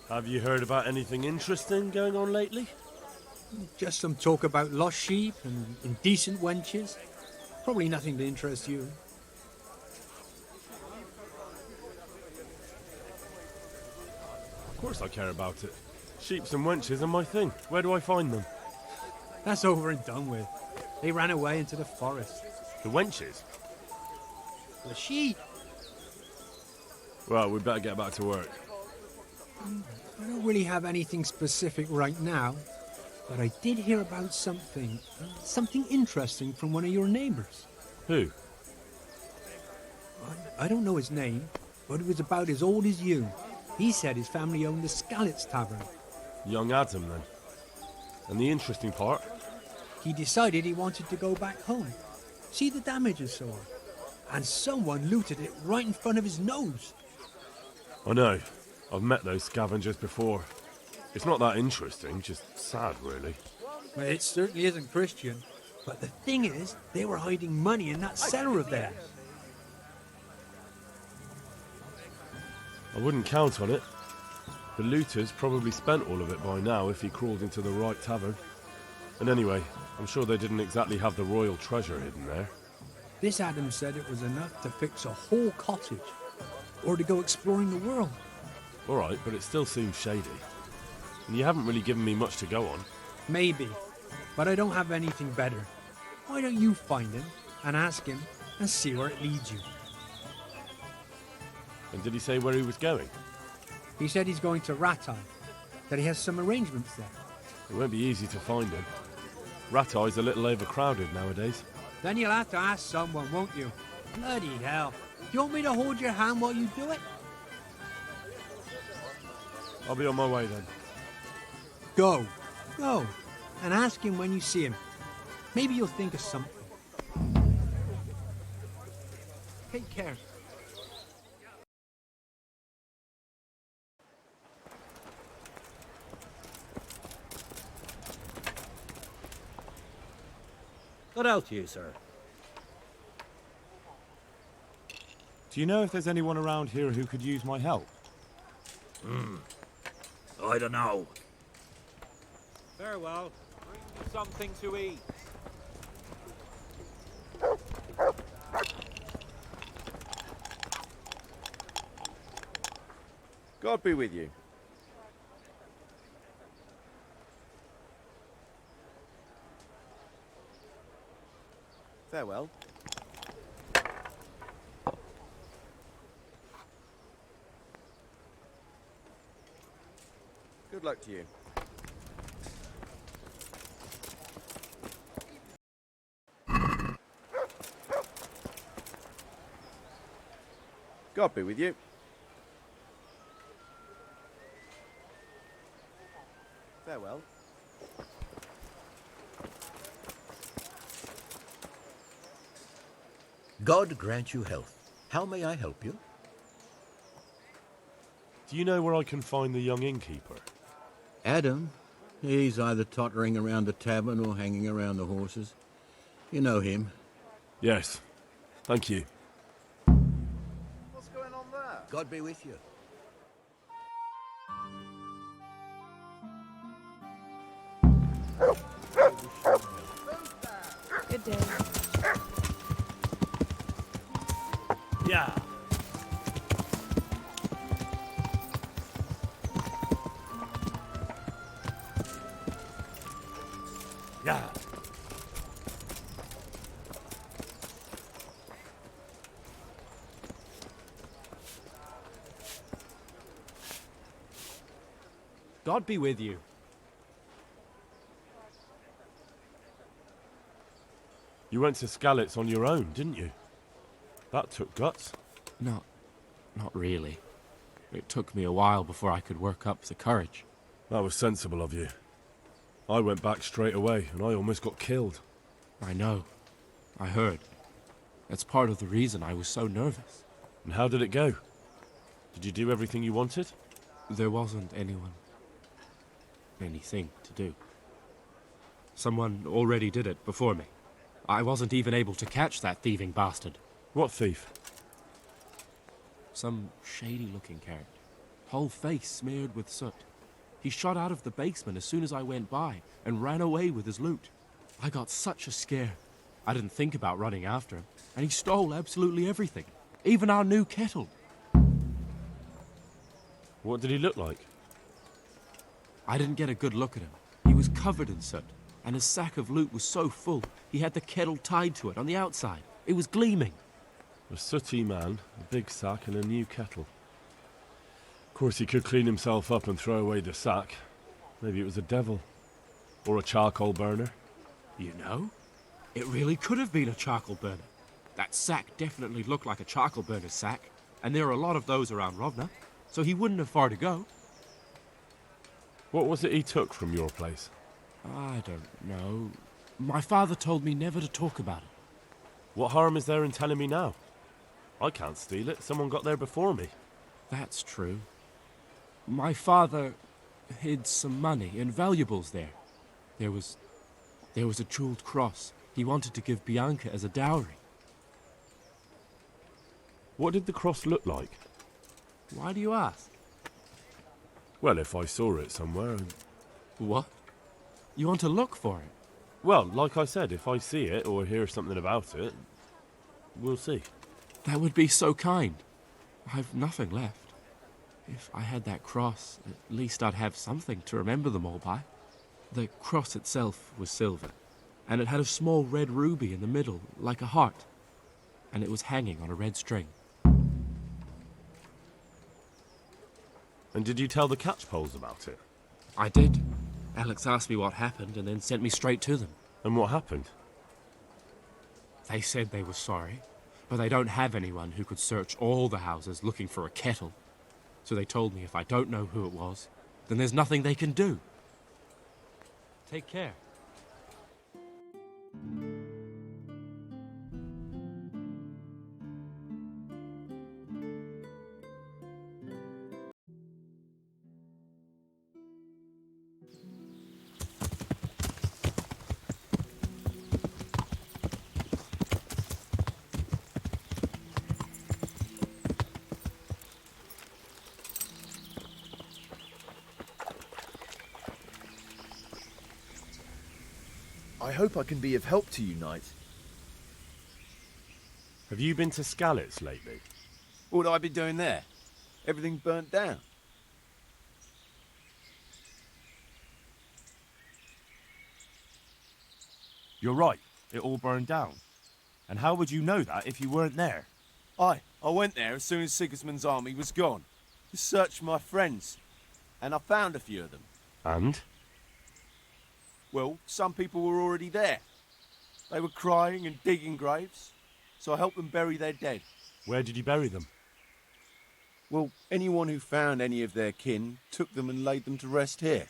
Have you heard about anything interesting going on lately? Just some talk about lost sheep and indecent wenches. Probably nothing to interest you. Of course I care about it. Sheeps and wenches are my thing. Where do I find them? That's over and done with. They ran away into the forest. The wenches? The sheep? Well, we'd better get back to work. I don't really have anything specific right now, but I did hear about something interesting from one of your neighbors. Who? I don't know his name, but it was about as old as you. He said his family owned the Scallops Tavern. Young Adam, then. And the interesting part? He decided he wanted to go back home, see the damage and so on. And someone looted it right in front of his nose. I know. I've met those scavengers before. It's not that interesting, just sad, really. Well, it certainly isn't Christian. But the thing is, they were hiding money in that cellar of theirs. I wouldn't count on it. The looters probably spent all of it by now if he crawled into the right tavern. And anyway, I'm sure they didn't exactly have the royal treasure hidden there. This Adam said it was enough to fix a whole cottage, or to go exploring the world. All right, but it still seems shady. And you haven't really given me much to go on. Maybe, but I don't have anything better. Why don't you find him, and ask him, and see where it leads you? And did he say where he was going? He said he's going to Ratai, that he has some arrangements there. It won't be easy to find him. Ratai's a little overcrowded nowadays. Then you'll have to ask someone, won't you? Bloody hell. Do you want me to hold your hand while you do it? I'll be on my way then. Go. Go. And ask him when you see him. Maybe you'll think of something. Take care. What else you, sir? Do you know if there's anyone around here who could use my help? I don't know. Farewell. Bring me something to eat. God be with you. Farewell. Good luck to you. God be with you. Farewell. God grant you health. How may I help you? Do you know where I can find the young innkeeper? Adam? He's either tottering around the tavern or hanging around the horses. You know him. Yes. Thank you. What's going on there? God be with you. Good day. Yeah. Yeah. God be with you. You went to Scallops on your own, didn't you? That took guts. Not really. It took me a while before I could work up the courage. That was sensible of you. I went back straight away, and I almost got killed. I know. I heard. That's part of the reason I was so nervous. And how did it go? Did you do everything you wanted? There wasn't anything to do. Someone already did it before me. I wasn't even able to catch that thieving bastard. What thief? Some shady-looking character. whole face smeared with soot. He shot out of the basement as soon as I went by and ran away with his loot. I got such a scare. I didn't think about running after him, and he stole absolutely everything, even our new kettle. What did he look like? I didn't get a good look at him. He was covered in soot, and his sack of loot was so full, he had the kettle tied to it on the outside. It was gleaming. A sooty man, a big sack and a new kettle. Of course, he could clean himself up and throw away the sack. Maybe it was a devil. Or a charcoal burner. You know, it really could have been a charcoal burner. That sack definitely looked like a charcoal burner's sack, and there are a lot of those around Rovna, so he wouldn't have far to go. What was it he took from your place? I don't know. My father told me never to talk about it. What harm is there in telling me now? I can't steal it. Someone got there before me. That's true. My father hid some money and valuables there. There was a jeweled cross he wanted to give Bianca as a dowry. What did the cross look like? Why do you ask? Well, if I saw it somewhere... What? You want to look for it? Well, like I said, if I see it or hear something about it, we'll see. That would be so kind. I've nothing left. If I had that cross, at least I'd have something to remember them all by. The cross itself was silver, and it had a small red ruby in the middle, like a heart, and it was hanging on a red string. And did you tell the catchpoles about it? I did. Alex asked me what happened and then sent me straight to them. And what happened? They said they were sorry, but they don't have anyone who could search all the houses looking for a kettle. So they told me if I don't know who it was, then there's nothing they can do. Take care. I hope I can be of help to you, Knight. Have you been to Skalitz lately? What would I be doing there? Everything burnt down. You're right, it all burned down. And how would you know that if you weren't there? I went there as soon as Sigismund's army was gone, to search for my friends, and I found a few of them. And? Well, some people were already there. They were crying and digging graves, so I helped them bury their dead. Where did you bury them? Well, anyone who found any of their kin took them and laid them to rest here.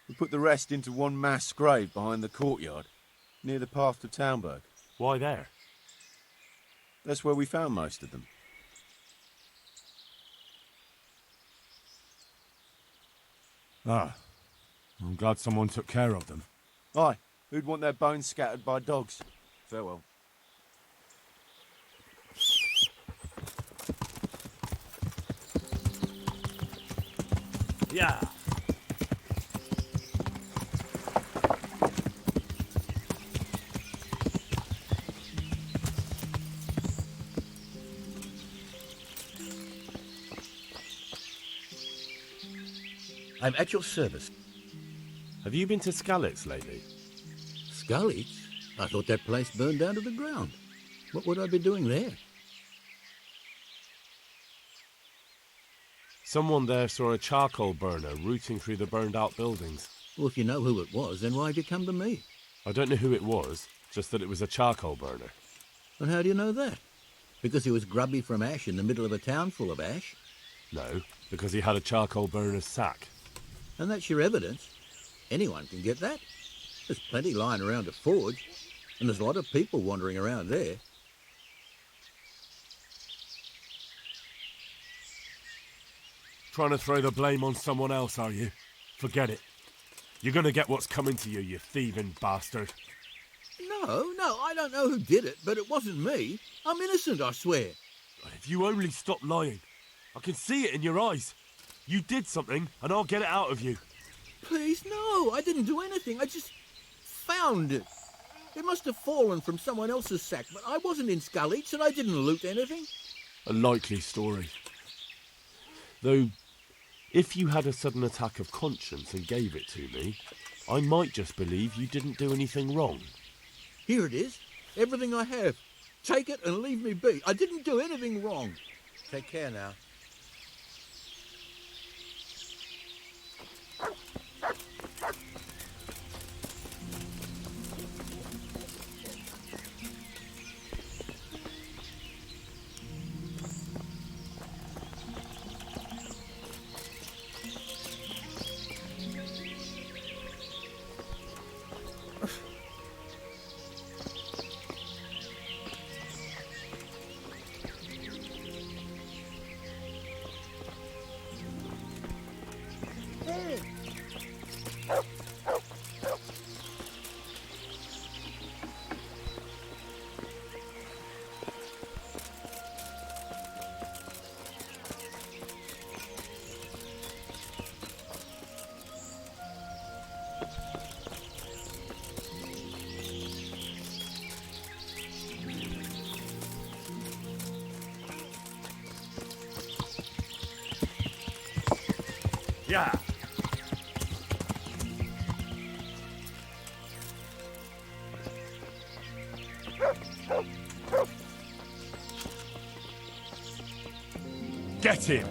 We put the rest into one mass grave behind the courtyard, near the path to Townburg. Why there? That's where we found most of them. Ah, I'm glad someone took care of them. Aye, who'd want their bones scattered by dogs? Farewell. Yeah. I'm at your service. Have you been to Skalitz lately? Skalitz? I thought that place burned down to the ground. What would I be doing there? Someone there saw a charcoal burner rooting through the burned-out buildings. Well, if you know who it was, then why have you come to me? I don't know who it was, just that it was a charcoal burner. And how do you know that? Because he was grubby from ash in the middle of a town full of ash? No, because he had a charcoal burner's sack. And that's your evidence? Anyone can get that. There's plenty lying around a forge, and there's a lot of people wandering around there. Trying to throw the blame on someone else, are you? Forget it. You're gonna get what's coming to you, you thieving bastard. No, I don't know who did it, but it wasn't me. I'm innocent, I swear. If you only stop lying. I can see it in your eyes. You did something, and I'll get it out of you. Please, no, I didn't do anything. I just found it. It must have fallen from someone else's sack, but I wasn't in Scully's and I didn't loot anything. A likely story. Though, if you had a sudden attack of conscience and gave it to me, I might just believe you didn't do anything wrong. Here it is. Everything I have. Take it and leave me be. I didn't do anything wrong. Take care now. Yeah. Get him!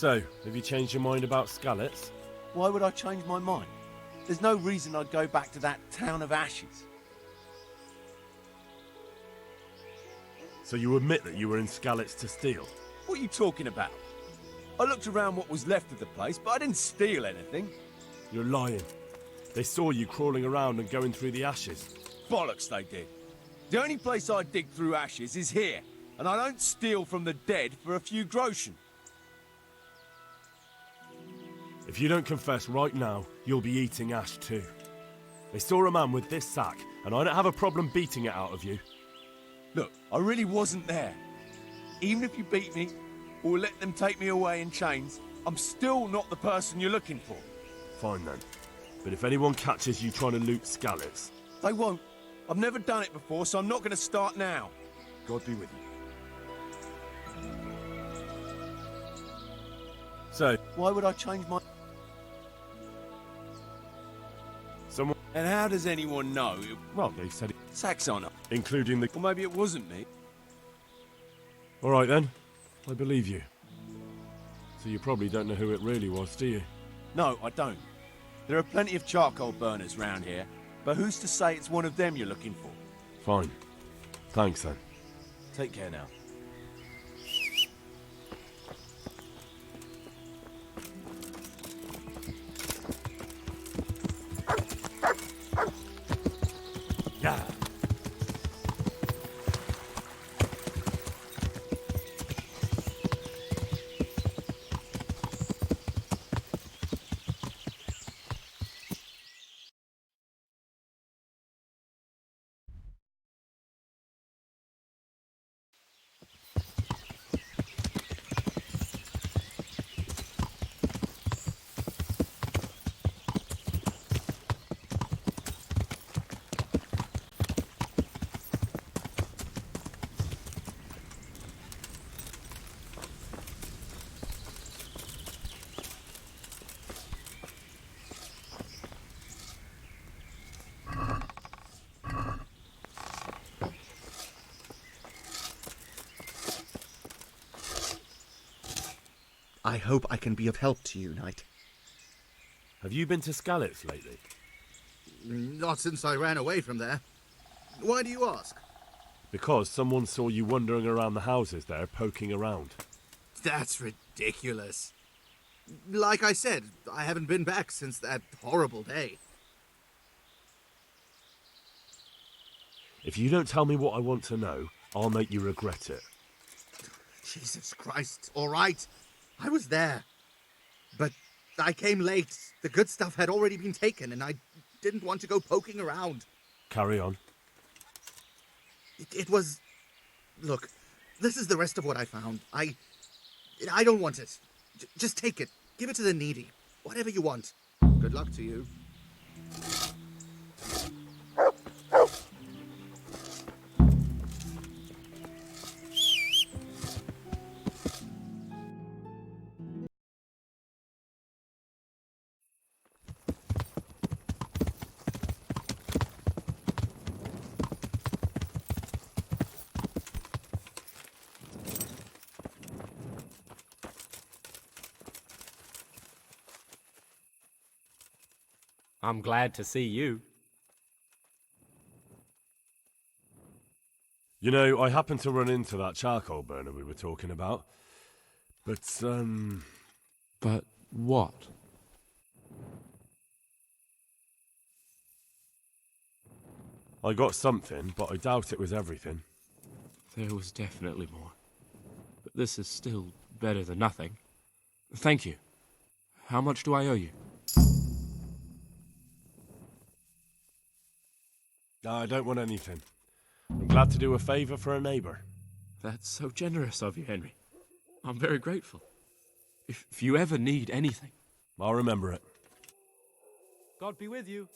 So, have you changed your mind about Skallets? Why would I change my mind? There's no reason I'd go back to that town of ashes. So you admit that you were in Skallets to steal? What are you talking about? I looked around what was left of the place, but I didn't steal anything. You're lying. They saw you crawling around and going through the ashes. Bollocks they did. The only place I dig through ashes is here, and I don't steal from the dead for a few groschen. If you don't confess right now, you'll be eating ash too. They saw a man with this sack, and I don't have a problem beating it out of you. Look, I really wasn't there. Even if you beat me, or let them take me away in chains, I'm still not the person you're looking for. Fine then. But if anyone catches you trying to loot Skallets... They won't. I've never done it before, so I'm not going to start now. God be with you. So, Why would I change my... someone... And how does anyone know? Well, they said it... Saxon. Including the... Or maybe it wasn't me. Alright then. I believe you. So you probably don't know who it really was, do you? No, I don't. There are plenty of charcoal burners round here, but who's to say it's one of them you're looking for? Fine. Thanks then. Take care now. Yeah. I hope I can be of help to you, Knight. Have you been to Skalitz lately? Not since I ran away from there. Why do you ask? Because someone saw you wandering around the houses there, poking around. That's ridiculous. Like I said, I haven't been back since that horrible day. If you don't tell me what I want to know, I'll make you regret it. Jesus Christ, all right. I was there. But I came late. The good stuff had already been taken, and I didn't want to go poking around. Carry on. It was... Look, this is the rest of what I found. I don't want it. Just take it. Give it to the needy. Whatever you want. Good luck to you. I'm glad to see you. You know, I happened to run into that charcoal burner we were talking about. But, But what? I got something, but I doubt it was everything. There was definitely more. But this is still better than nothing. Thank you. How much do I owe you? No, I don't want anything. I'm glad to do a favour for a neighbour. That's so generous of you, Henry. I'm very grateful. If you ever need anything... I'll remember it. God be with you.